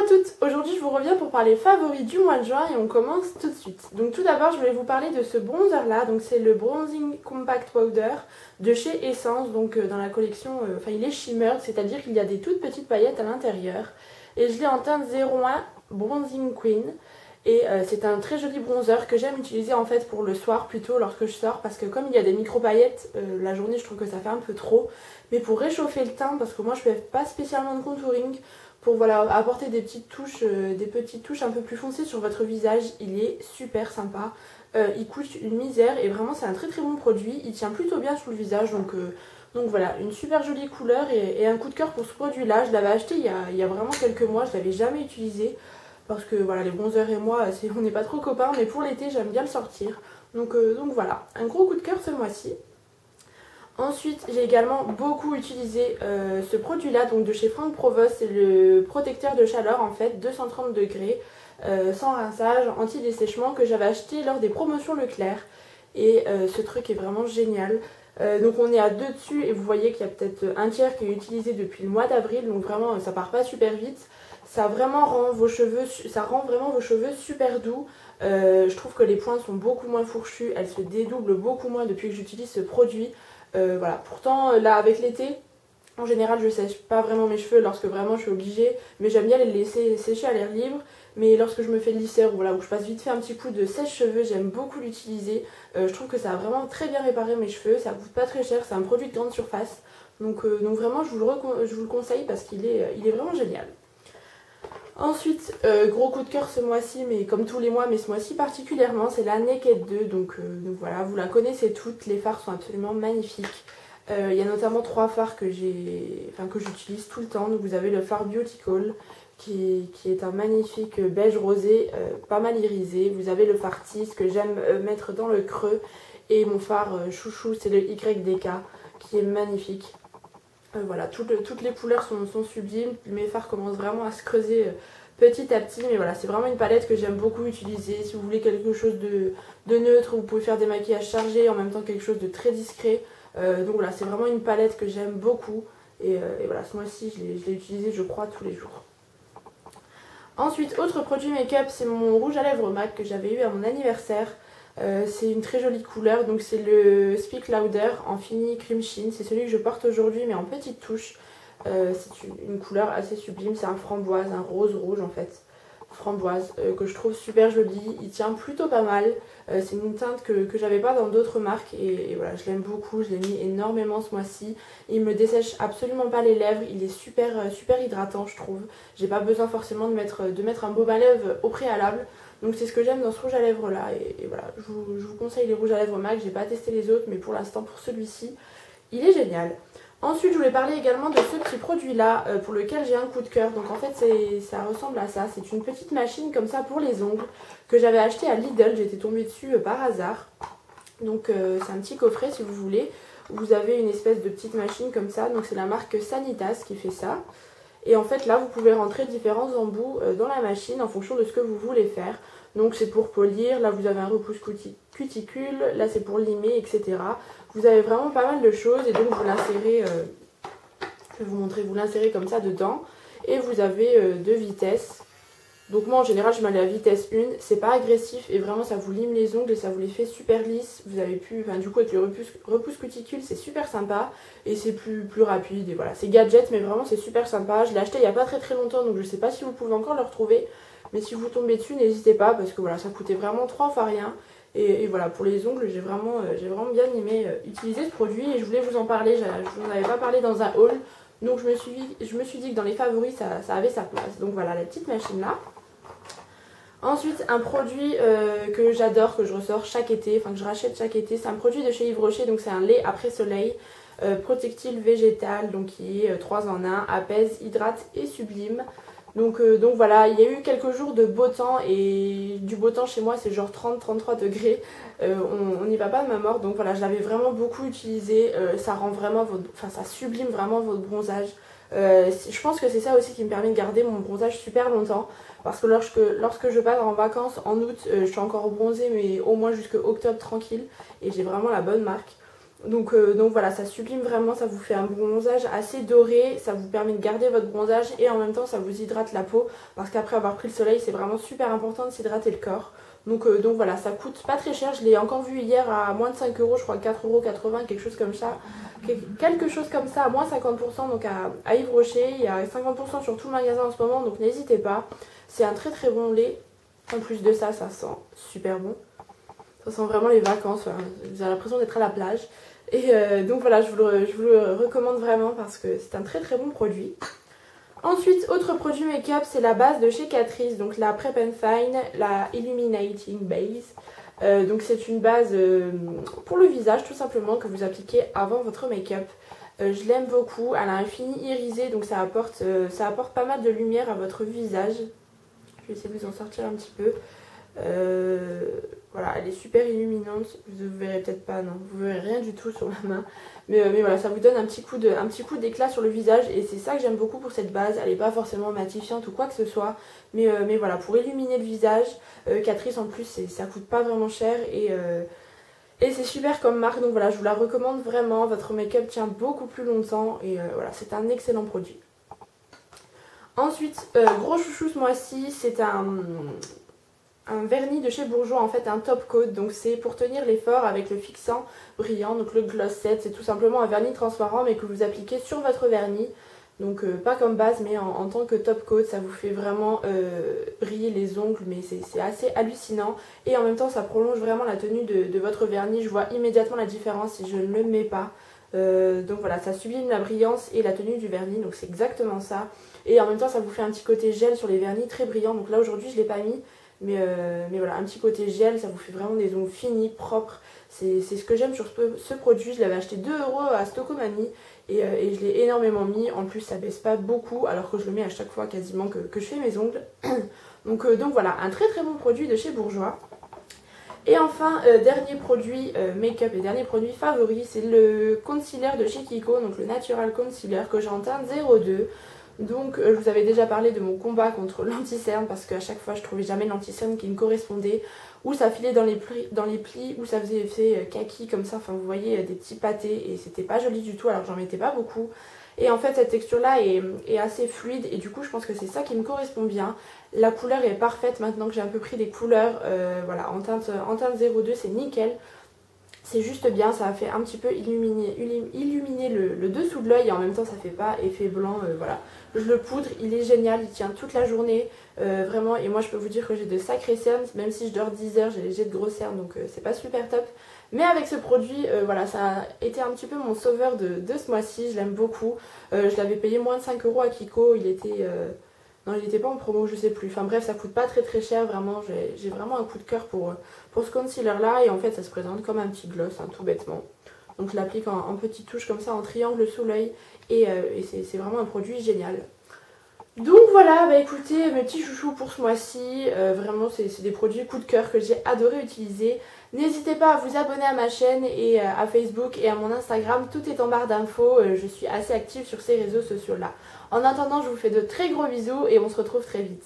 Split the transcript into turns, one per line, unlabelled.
toutes, aujourd'hui je vous reviens pour parler favoris du mois de juin et on commence tout de suite. Donc tout d'abord je vais vous parler de ce bronzer là, donc c'est le Bronzing Compact Powder de chez Essence, donc dans la collection, il est shimmered, c'est-à-dire qu'il y a des toutes petites paillettes à l'intérieur. Et je l'ai en teinte 01 Bronzing Queen. Et c'est un très joli bronzer que j'aime utiliser en fait pour le soir plutôt lorsque je sors, parce que comme il y a des micro paillettes, la journée je trouve que ça fait un peu trop. Mais pour réchauffer le teint, parce que moi je fais pas spécialement de contouring, pour voilà, apporter des petites touches un peu plus foncées sur votre visage, il est super sympa. Il coûte une misère et vraiment c'est un très très bon produit, il tient plutôt bien sur le visage, donc voilà, une super jolie couleur et un coup de cœur pour ce produit là. Je l'avais acheté il y a vraiment quelques mois, je l'avais jamais utilisé. Parce que voilà, les bronzers et moi, on n'est pas trop copains, mais pour l'été, j'aime bien le sortir. Donc voilà, un gros coup de cœur ce mois-ci. Ensuite, j'ai également beaucoup utilisé ce produit-là, donc de chez Franck Provost. C'est le protecteur de chaleur, en fait, 230 degrés, sans rinçage, anti-dessèchement, que j'avais acheté lors des promotions Leclerc. Et ce truc est vraiment génial. Donc on est à 2 dessus et vous voyez qu'il y a peut-être un tiers qui est utilisé depuis le mois d'avril. Donc vraiment, ça part pas super vite. Ça rend vraiment vos cheveux super doux. Je trouve que les pointes sont beaucoup moins fourchues, elles se dédoublent beaucoup moins depuis que j'utilise ce produit. Voilà. Pourtant là avec l'été, en général je sèche pas vraiment mes cheveux lorsque vraiment je suis obligée, mais j'aime bien les laisser sécher à l'air libre. Mais lorsque je me fais le lisseur ou voilà, où je passe vite fait un petit coup de sèche-cheveux, j'aime beaucoup l'utiliser. Je trouve que ça a vraiment très bien réparé mes cheveux, ça coûte pas très cher, c'est un produit de grande surface. Donc vraiment je vous le conseille parce qu'il est vraiment génial. Ensuite, gros coup de cœur ce mois-ci, mais comme tous les mois, mais ce mois-ci particulièrement, c'est la Naked 2. Donc voilà, vous la connaissez toutes, les fards sont absolument magnifiques. Il y a notamment 3 fards que j'utilise tout le temps. Donc vous avez le fard Beautical, qui est un magnifique beige rosé, pas mal irisé. Vous avez le fard Tease que j'aime mettre dans le creux. Et mon fard chouchou, c'est le YDK, qui est magnifique. Voilà, toutes les couleurs sont sublimes, mes fards commencent vraiment à se creuser petit à petit, mais voilà, c'est vraiment une palette que j'aime beaucoup utiliser. Si vous voulez quelque chose de neutre, vous pouvez faire des maquillages chargés, en même temps quelque chose de très discret. Donc voilà, c'est vraiment une palette que j'aime beaucoup, et voilà, ce mois-ci je l'ai utilisé je crois tous les jours. Ensuite, autre produit make-up, c'est mon rouge à lèvres MAC que j'avais eu à mon anniversaire. C'est une très jolie couleur, donc c'est le Speak Louder en Fini Cream Sheen, c'est celui que je porte aujourd'hui mais en petite touche. C'est une couleur assez sublime, c'est un framboise, un rose rouge en fait, framboise, que je trouve super joli, il tient plutôt pas mal. C'est une teinte que j'avais pas dans d'autres marques et voilà, je l'aime beaucoup, je l'ai mis énormément ce mois-ci. Il me dessèche absolument pas les lèvres, il est super hydratant je trouve. J'ai pas besoin forcément de mettre un baume à lèvres au préalable. Donc c'est ce que j'aime dans ce rouge à lèvres là, et voilà, je vous conseille les rouges à lèvres MAC, j'ai pas testé les autres, mais pour l'instant pour celui-ci, il est génial. Ensuite je voulais parler également de ce petit produit là, pour lequel j'ai un coup de cœur. Donc en fait ça ressemble à ça, c'est une petite machine comme ça pour les ongles, que j'avais acheté à Lidl, j'étais tombée dessus par hasard. Donc c'est un petit coffret si vous voulez, vous avez une espèce de petite machine comme ça, donc c'est la marque Sanitas qui fait ça. Et en fait là vous pouvez rentrer différents embouts dans la machine en fonction de ce que vous voulez faire. Donc c'est pour polir, là vous avez un repousse cuticule, là c'est pour limer, etc. Vous avez vraiment pas mal de choses et donc vous l'insérez, je vais vous montrer, vous l'insérez comme ça dedans. Et vous avez 2 vitesses. Donc moi en général je mets la vitesse 1, c'est pas agressif et vraiment ça vous lime les ongles et ça vous les fait super lisses. Vous avez pu, du coup avec le repousse cuticule c'est super sympa et c'est plus rapide et voilà, c'est gadget mais vraiment c'est super sympa. Je l'ai acheté il y a pas très longtemps donc je sais pas si vous pouvez encore le retrouver, mais si vous tombez dessus n'hésitez pas parce que voilà, ça coûtait vraiment 3 fois rien. Et voilà, pour les ongles j'ai vraiment bien aimé utiliser ce produit et je voulais vous en parler, je vous en avais pas parlé dans un haul. Donc je me suis dit que dans les favoris ça avait sa place. Donc voilà la petite machine là. Ensuite un produit que j'adore, que je ressors chaque été, que je rachète chaque été, c'est un produit de chez Yves Rocher, donc c'est un lait après soleil, protectile végétal, donc qui est 3 en 1, apaise, hydrate et sublime. Donc voilà, il y a eu quelques jours de beau temps et du beau temps chez moi c'est genre 30-33 degrés, on n'y va pas de ma mort, donc voilà je l'avais vraiment beaucoup utilisé, ça rend vraiment ça sublime vraiment votre bronzage. Je pense que c'est ça aussi qui me permet de garder mon bronzage super longtemps parce que lorsque je pars en vacances en août, je suis encore bronzée mais au moins jusqu'à octobre tranquille et j'ai vraiment la bonne marque. Donc voilà, ça sublime vraiment, ça vous fait un bronzage assez doré, ça vous permet de garder votre bronzage et en même temps ça vous hydrate la peau parce qu'après avoir pris le soleil c'est vraiment super important de s'hydrater le corps. Donc voilà, ça coûte pas très cher, je l'ai encore vu hier à moins de 5 euros, je crois 4,80 €, quelque chose comme ça. Quelque chose comme ça à moins 50%, donc à Yves Rocher, il y a 50% sur tout le magasin en ce moment, donc n'hésitez pas. C'est un très très bon lait, en plus de ça, ça sent super bon. Ça sent vraiment les vacances, j'ai l'impression d'être à la plage. Et donc voilà, je vous le recommande vraiment parce que c'est un très très bon produit. Ensuite, autre produit make-up, c'est la base de chez Catrice, donc la Prep and Fine, la Illuminating Base. Donc c'est une base pour le visage tout simplement que vous appliquez avant votre make-up. Je l'aime beaucoup, elle a un fini irisé, donc ça apporte pas mal de lumière à votre visage. Je vais essayer de vous en sortir un petit peu. Voilà, elle est super illuminante, vous verrez peut-être pas, non, vous verrez rien du tout sur la main, mais voilà, ça vous donne un petit coup d'éclat sur le visage et c'est ça que j'aime beaucoup pour cette base. Elle n'est pas forcément matifiante ou quoi que ce soit, mais voilà, pour illuminer le visage, Catrice en plus ça coûte pas vraiment cher et c'est super comme marque, donc voilà, je vous la recommande vraiment. Votre make-up tient beaucoup plus longtemps et voilà, c'est un excellent produit. Ensuite, gros chouchou ce mois-ci, c'est un vernis de chez Bourjois, en fait un top coat, donc c'est pour tenir l'effort avec le fixant brillant, donc le gloss set, c'est tout simplement un vernis transparent mais que vous appliquez sur votre vernis, donc pas comme base mais en tant que top coat, ça vous fait vraiment briller les ongles, mais c'est assez hallucinant et en même temps ça prolonge vraiment la tenue de votre vernis. Je vois immédiatement la différence si je ne le mets pas. Donc voilà, ça sublime la brillance et la tenue du vernis, donc c'est exactement ça, et en même temps ça vous fait un petit côté gel sur les vernis très brillant, donc là aujourd'hui je ne l'ai pas mis. Mais voilà, un petit côté gel, ça vous fait vraiment des ongles finis, propres. C'est ce que j'aime sur ce produit. Je l'avais acheté 2 € à Stocomanie et je l'ai énormément mis. En plus, ça baisse pas beaucoup alors que je le mets à chaque fois quasiment que je fais mes ongles. donc voilà, un très très bon produit de chez Bourjois. Et enfin, dernier produit make-up et dernier produit favori, c'est le concealer de chez Kiko, donc le Natural Concealer que j'ai en teinte 02. Donc je vous avais déjà parlé de mon combat contre l'anti-cerne parce qu'à chaque fois je trouvais jamais l'anti-cerne qui me correspondait, ou ça filait dans les plis, ou ça faisait effet kaki comme ça, enfin vous voyez des petits pâtés et c'était pas joli du tout alors j'en mettais pas beaucoup. Et en fait cette texture là est assez fluide et du coup je pense que c'est ça qui me correspond bien. La couleur est parfaite maintenant que j'ai un peu pris des couleurs, voilà, en teinte 02 c'est nickel. C'est juste bien, ça a fait un petit peu illuminer le dessous de l'œil et en même temps ça fait pas effet blanc, voilà. Je le poudre, il est génial, il tient toute la journée, vraiment, et moi je peux vous dire que j'ai de sacrées cernes, même si je dors 10 heures, j'ai de grosses cernes, donc c'est pas super top. Mais avec ce produit, voilà, ça a été un petit peu mon sauveur de ce mois-ci, je l'aime beaucoup. Je l'avais payé moins de 5 € à Kiko, il était... non, il n'était pas en promo, je sais plus. Enfin bref, ça coûte pas très très cher, vraiment. J'ai vraiment un coup de cœur pour ce concealer là. Et en fait, ça se présente comme un petit gloss, hein, tout bêtement. Donc je l'applique en petites touches comme ça, en triangle sous l'œil. Et c'est vraiment un produit génial. Donc voilà, bah écoutez, mes petits chouchous pour ce mois-ci. Vraiment, c'est des produits coup de cœur que j'ai adoré utiliser. N'hésitez pas à vous abonner à ma chaîne et à Facebook et à mon Instagram. Tout est en barre d'infos. Je suis assez active sur ces réseaux sociaux là. En attendant, je vous fais de très gros bisous et on se retrouve très vite.